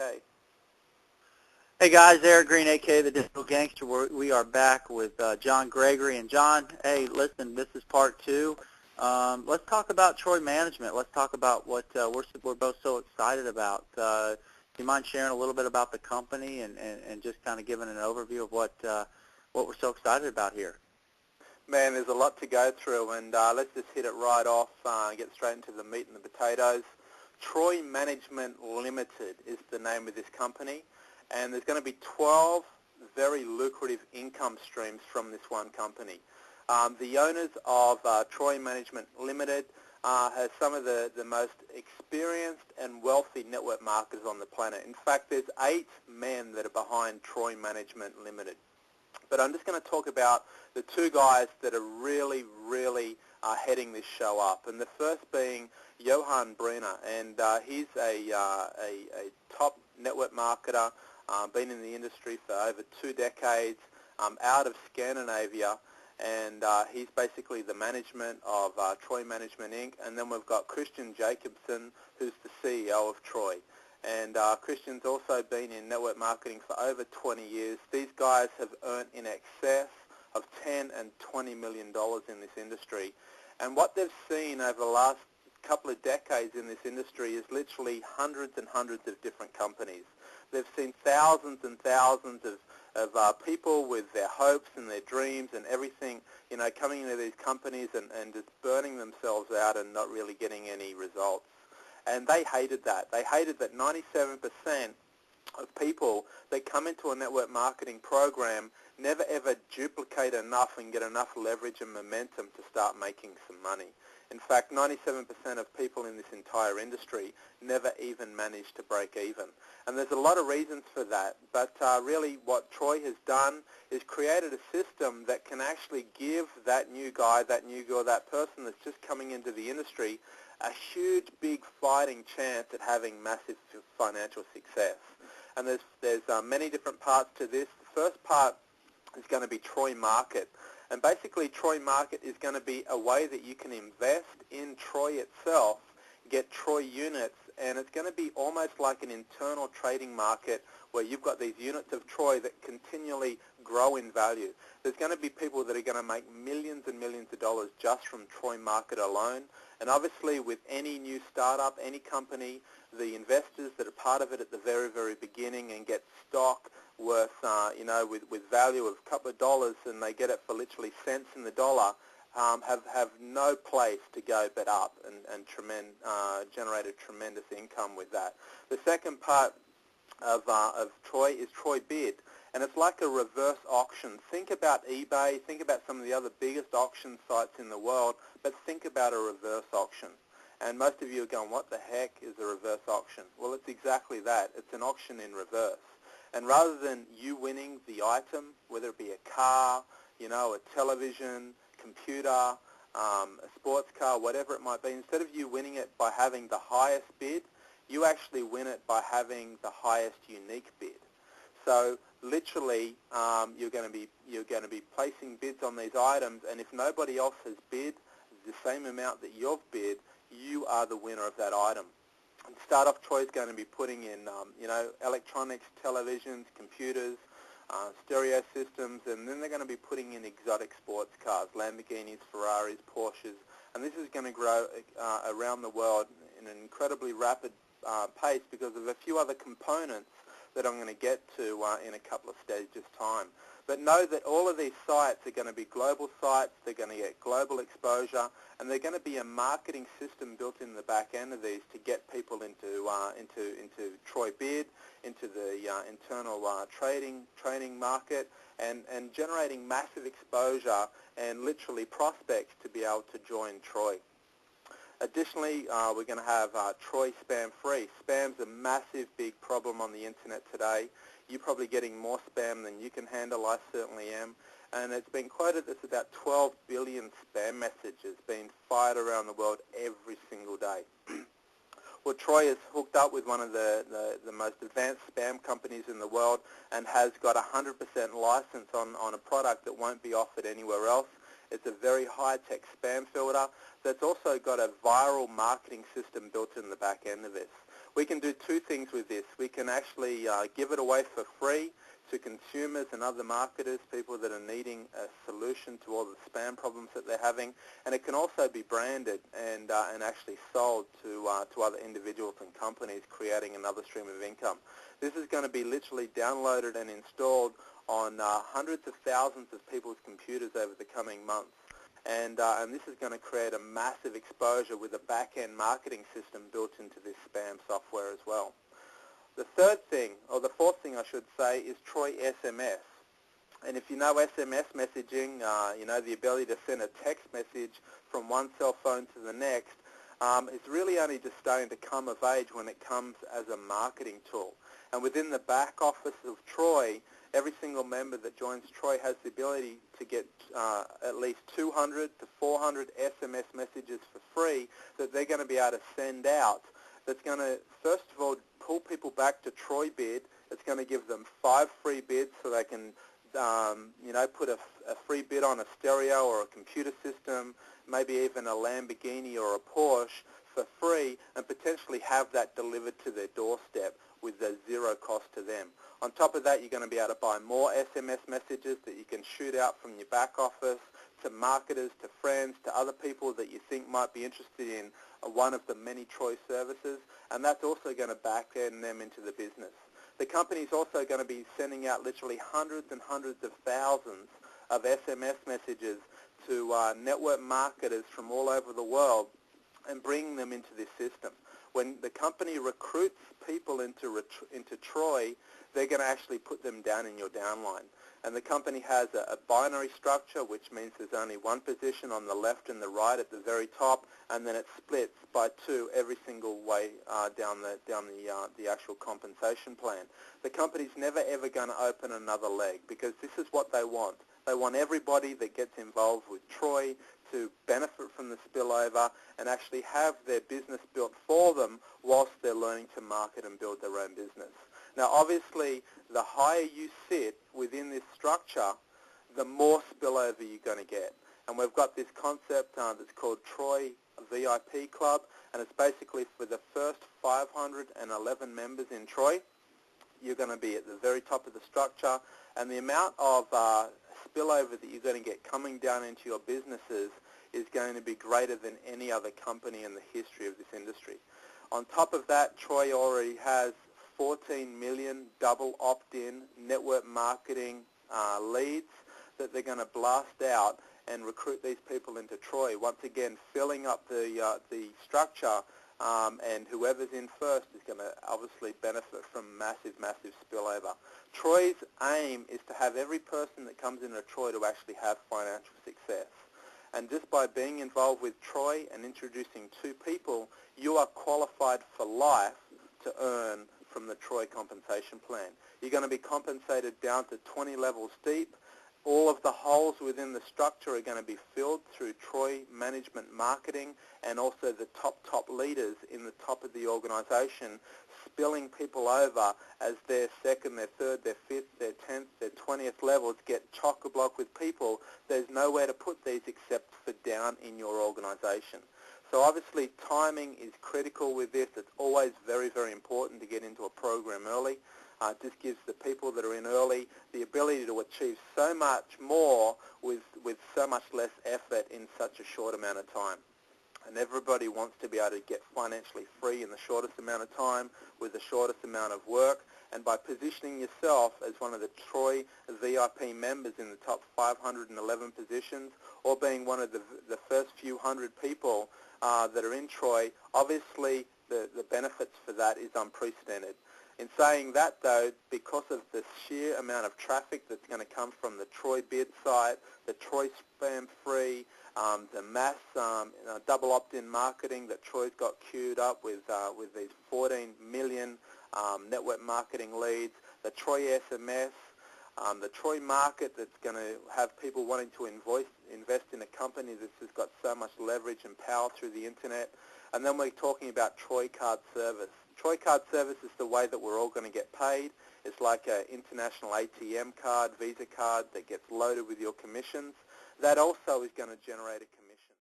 aka. Hey guys, Eric Green, aka the Digital Gangster. We are back with John Gregory. And John, hey, listen, this is part 2. Let's talk about Troy Management. Let's talk about what we're both so excited about. Do you mind sharing a little bit about the company and just kind of giving an overview of what we're so excited about here? Man, there's a lot to go through, and let's just hit it right off and get straight into the meat and the potatoes. Troy Management Ltd is the name of this company, and there's going to be 12 very lucrative income streams from this one company. The owners of Troy Management Ltd has some of the most experienced and wealthy network marketers on the planet. In fact, there's 8 men that are behind Troy Management Ltd. But I'm just going to talk about the 2 guys that are really heading this show up. And the first being Johan Briner, and he's a top network marketer, been in the industry for over 2 decades, out of Scandinavia, and he's basically the management of Troy Management Inc. And then we've got Christian Jacobson, who's the CEO of Troy. And Christian's also been in network marketing for over 20 years. These guys have earned in excess of $10 and $20 million in this industry. And what they've seen over the last couple of decades in this industry is literally hundreds and hundreds of different companies. They've seen thousands and thousands of people with their hopes and their dreams and everything, you know, coming into these companies and just burning themselves out and not really getting any results. And they hated that. They hated that 97% of people that come into a network marketing program never ever duplicate enough and get enough leverage and momentum to start making some money. In fact, 97% of people in this entire industry never even manage to break even. And there's a lot of reasons for that, but really what Troy has done is created a system that can actually give that new guy, that new girl, that person that's just coming into the industry a huge, big fighting chance at having massive financial success. And there's many different parts to this. The first part is going to be Troy Market. And basically Troy Market is going to be a way that you can invest in Troy itself, get Troy units, and it's going to be almost like an internal trading market where you've got these units of Troy that continually grow in value. There's going to be people that are going to make millions and millions of dollars just from Troy Market alone. And obviously with any new startup, any company, the investors that are part of it at the very, very beginning and get stock worth, you know, with value of a couple of dollars, and they get it for literally cents in the dollar, have no place to go but up and generate a tremendous income with that. The second part of Troy is Troy Bid, and it's like a reverse auction. Think about eBay, think about some of the other biggest auction sites in the world, but think about a reverse auction. And most of you are going, what the heck is a reverse auction? Well, it's exactly that. It's an auction in reverse. And rather than you winning the item, whether it be a car, you know, a television, computer, a sports car, whatever it might be, instead of you winning it by having the highest bid, you actually win it by having the highest unique bid. So literally, you're going to be placing bids on these items, and if nobody else has bid the same amount that you've bid, you are the winner of that item. And start off, Troy's going to be putting in, you know, electronics, televisions, computers, stereo systems, and then they're going to be putting in exotic sports cars, Lamborghinis, Ferraris, Porsches, and this is going to grow around the world in an incredibly rapid pace because of a few other components that I'm going to get to in a couple of stages' time. But know that all of these sites are going to be global sites, they're going to get global exposure, and they're going to be a marketing system built in the back end of these to get people into Troy Bid, into the internal training market, and generating massive exposure and literally prospects to be able to join Troy. Additionally, we're going to have Troy Spam Free. Spam's a massive, big problem on the internet today. You're probably getting more spam than you can handle. I certainly am. And it's been quoted that about 12 billion spam messages being fired around the world every single day. Well, Troy is hooked up with one of the most advanced spam companies in the world and has got a 100% license on a product that won't be offered anywhere else. It's a very high-tech spam filter that's also got a viral marketing system built in the back end of this. We can do two things with this. We can actually give it away for free to consumers and other marketers, people that are needing a solution to all the spam problems that they're having, and it can also be branded and actually sold to other individuals and companies, creating another stream of income. This is going to be literally downloaded and installed on hundreds of thousands of people's computers over the coming months. And this is going to create a massive exposure with a back-end marketing system built into this spam software as well. The third thing, or the fourth thing I should say, is Troy SMS. And if you know SMS messaging, you know the ability to send a text message from one cell phone to the next, it's really only just starting to come of age when it comes as a marketing tool. And within the back office of Troy, every single member that joins Troy has the ability to get at least 200 to 400 SMS messages for free that they're going to be able to send out. That's going to, first of all, pull people back to Troy Bid. It's going to give them 5 free bids so they can, you know, put a free bid on a stereo or a computer system, maybe even a Lamborghini or a Porsche for free, and potentially have that delivered to their doorstep with a zero cost to them. On top of that, you're going to be able to buy more SMS messages that you can shoot out from your back office to marketers, to friends, to other people that you think might be interested in one of the many Troy services, and that's also going to back-end them into the business. The company's also going to be sending out literally hundreds and hundreds of thousands of SMS messages to network marketers from all over the world and bringing them into this system. When the company recruits people into Troy, they're going to actually put them down in your downline. And the company has a binary structure, which means there's only one position on the left and the right at the very top, and then it splits by 2 every single way down the actual compensation plan. The company's never ever going to open another leg, because this is what they want. They want everybody that gets involved with Troy to benefit from the spillover and actually have their business built for them whilst they're learning to market and build their own business. Now, obviously, the higher you sit within this structure, the more spillover you're going to get. And we've got this concept that's called Troy VIP Club, and it's basically for the first 511 members in Troy. You're going to be at the very top of the structure, and the amount of spillover that you're going to get coming down into your businesses is going to be greater than any other company in the history of this industry. On top of that, Troy already has 14 million double opt-in network marketing leads that they're going to blast out and recruit these people into Troy, once again filling up the structure, and whoever's in first is going to obviously benefit from massive, massive spillover. Troy's aim is to have every person that comes into Troy to actually have financial success. And just by being involved with Troy and introducing 2 people, you are qualified for life to earn from the Troy compensation plan. You're going to be compensated down to 20 levels deep. All of the holes within the structure are going to be filled through Troy management marketing and also the top leaders in the top of the organization, spilling people over as their second, their third, their fifth, their 10th, their 20th levels get chock-a-block with people. There's nowhere to put these except for down in your organization. So obviously timing is critical with this. It's always very, very important to get into a program early. It just gives the people that are in early the ability to achieve so much more with so much less effort in such a short amount of time. And everybody wants to be able to get financially free in the shortest amount of time with the shortest amount of work. And by positioning yourself as one of the Troy VIP members in the top 511 positions, or being one of the first few hundred people that are in Troy, obviously the benefits for that is unprecedented. In saying that, though, because of the sheer amount of traffic that's going to come from the Troy bid site, the Troy spam free, the mass double opt-in marketing that Troy's got queued up with these 14 million network marketing leads, the Troy SMS, the Troy market that's going to have people wanting to invest in a company that's just got so much leverage and power through the internet. And then we're talking about Troy Card Service. Troy Card Service is the way that we're all going to get paid. It's like an international ATM card, Visa card that gets loaded with your commissions. that also is going to generate a